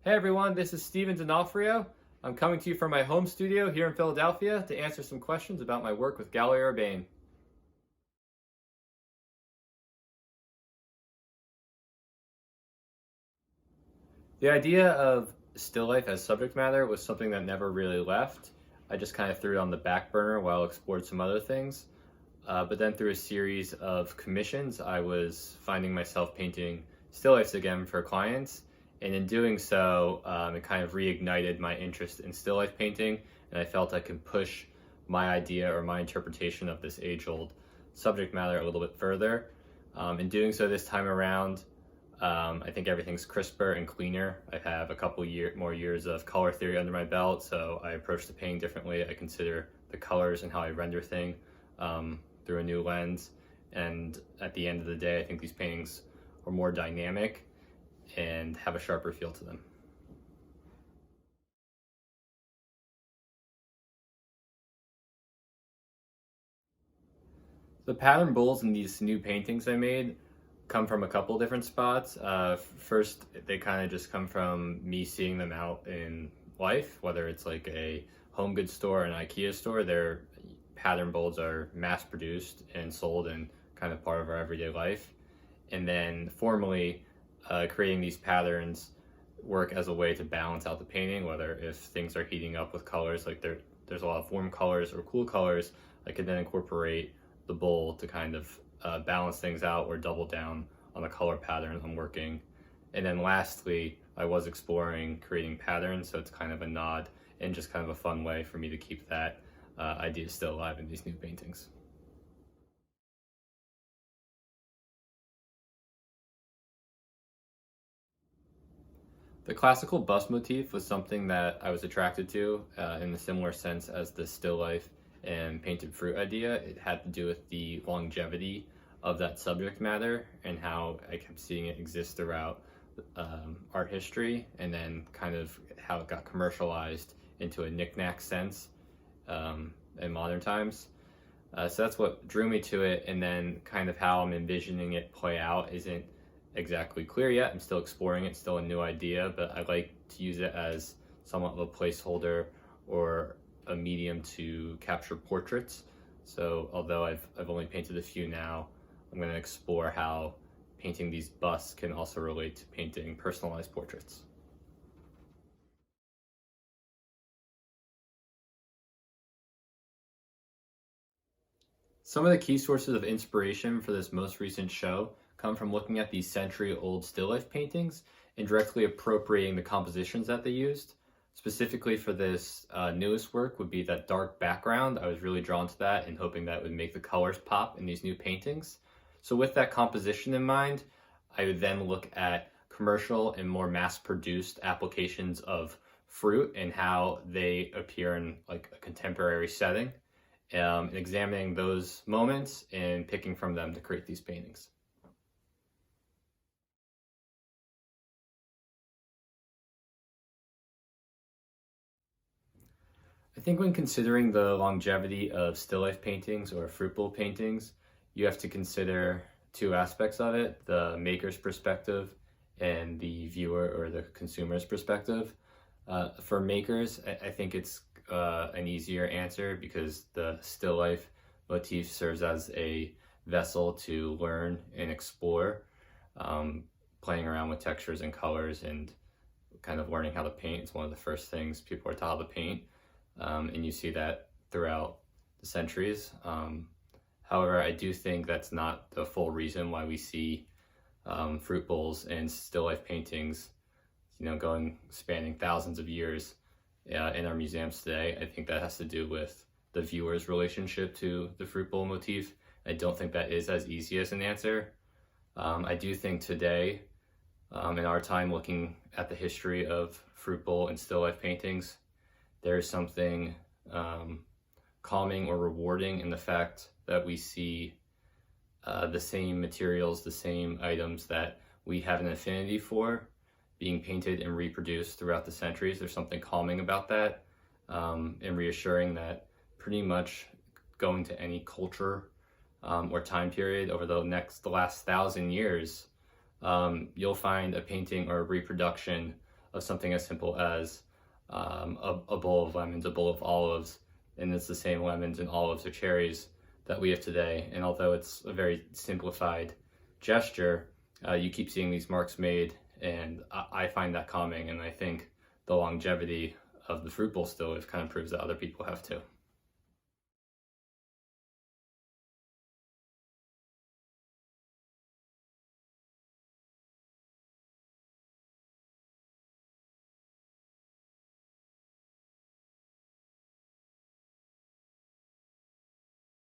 Hey everyone, this is Steven D'Onofrio. I'm coming to you from my home studio here in Philadelphia to answer some questions about my work with Gallery Urbane. The idea of still life as subject matter was something that never really left. I just kind of threw it on the back burner while I explored some other things. But then through a series of commissions, I was finding myself painting still lifes again for clients. And in doing so, it kind of reignited my interest in still life painting. And I felt I could push my idea or my interpretation of this age-old subject matter a little bit further. In doing so this time around, I think everything's crisper and cleaner. I have a couple more years of color theory under my belt, so I approach the painting differently. I consider the colors and how I render things through a new lens. And at the end of the day, I think these paintings are more dynamic and have a sharper feel to them. The pattern bowls in these new paintings I made come from a couple different spots. First, they kind of just come from me seeing them out in life, whether it's like a home goods store, an IKEA store. Their pattern bowls are mass produced and sold and kind of part of our everyday life. And then formally, creating these patterns work as a way to balance out the painting, whether if things are heating up with colors, like there's a lot of warm colors or cool colors, I can then incorporate the bowl to kind of balance things out or double down on the color pattern I'm working. And then lastly, I was exploring creating patterns, so it's kind of a nod and just kind of a fun way for me to keep that idea still alive in these new paintings. The classical bus motif was something that I was attracted to in a similar sense as the still life and painted fruit idea. It had to do with the longevity of that subject matter and how I kept seeing it exist throughout art history, and then kind of how it got commercialized into a knick-knack sense in modern times. So that's what drew me to it, and then kind of how I'm envisioning it play out isn't exactly clear yet. I'm still exploring it, still a new idea, but I like to use it as somewhat of a placeholder or a medium to capture portraits. So although I've only painted a few now, I'm going to explore how painting these busts can also relate to painting personalized portraits. Some of the key sources of inspiration for this most recent show come from looking at these century-old still life paintings and directly appropriating the compositions that they used. Specifically for this newest work would be that dark background. I was really drawn to that and hoping that would make the colors pop in these new paintings. So with that composition in mind, I would then look at commercial and more mass-produced applications of fruit and how they appear in like a contemporary setting. Examining those moments and picking from them to create these paintings. I think when considering the longevity of still life paintings or fruit bowl paintings, you have to consider two aspects of it: the maker's perspective and the viewer or the consumer's perspective. For makers, I think it's an easier answer because the still life motif serves as a vessel to learn and explore, playing around with textures and colors and kind of learning how to paint. It's one of the first things people are taught how to paint, and you see that throughout the centuries. However, I do think that's not the full reason why we see fruit bowls and still life paintings, spanning thousands of years in our museums today. I think that has to do with the viewer's relationship to the fruit bowl motif. I don't think that is as easy as an answer. I do think today, in our time looking at the history of fruit bowl and still life paintings, there's something calming or rewarding in the fact that we see the same materials, the same items that we have an affinity for being painted and reproduced throughout the centuries. There's something calming about that, and reassuring that pretty much going to any culture or time period over the last 1,000 years, you'll find a painting or a reproduction of something as simple as a bowl of lemons, a bowl of olives, and it's the same lemons and olives or cherries that we have today. And although it's a very simplified gesture, you keep seeing these marks made, and I find that calming, and I think the longevity of the fruit bowl still kind of proves that other people have too.